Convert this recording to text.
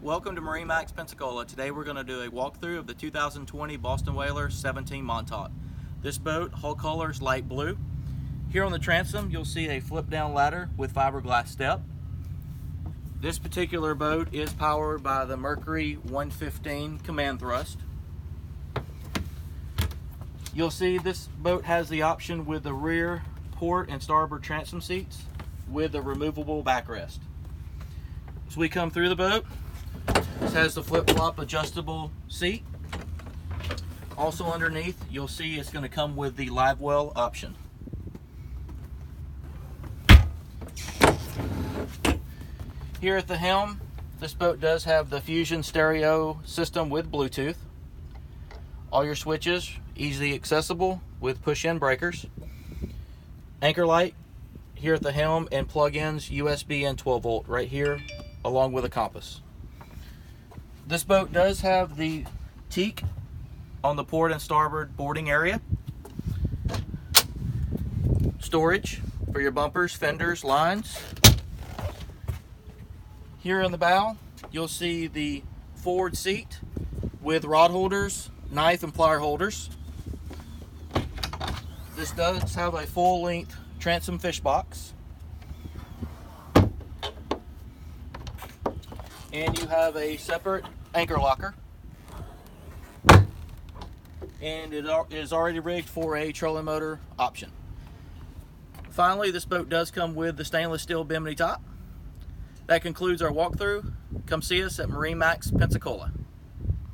Welcome to MarineMax Pensacola. Today we're going to do a walkthrough of the 2020 Boston Whaler 17 Montauk. This boat, hull color is light blue. Here on the transom you'll see a flip down ladder with fiberglass step. This particular boat is powered by the Mercury 115 command thrust. You'll see this boat has the option with the rear port and starboard transom seats with the removable backrest. As we come through the boat, this has the flip-flop adjustable seat. Also underneath, you'll see it's going to come with the live well option. Here at the helm, this boat does have the Fusion stereo system with Bluetooth. All your switches easily accessible with push-in breakers. Anchor light here at the helm, and plug-ins USB and 12 volt right here along with a compass. This boat does have the teak on the port and starboard boarding area. Storage for your bumpers, fenders, lines. Here in the bow, you'll see the forward seat with rod holders, knife and plier holders. This does have a full-length transom fish box. And you have a separate anchor locker. And it is already rigged for a trolling motor option. Finally, this boat does come with the stainless steel bimini top. That concludes our walkthrough. Come see us at MarineMax Pensacola.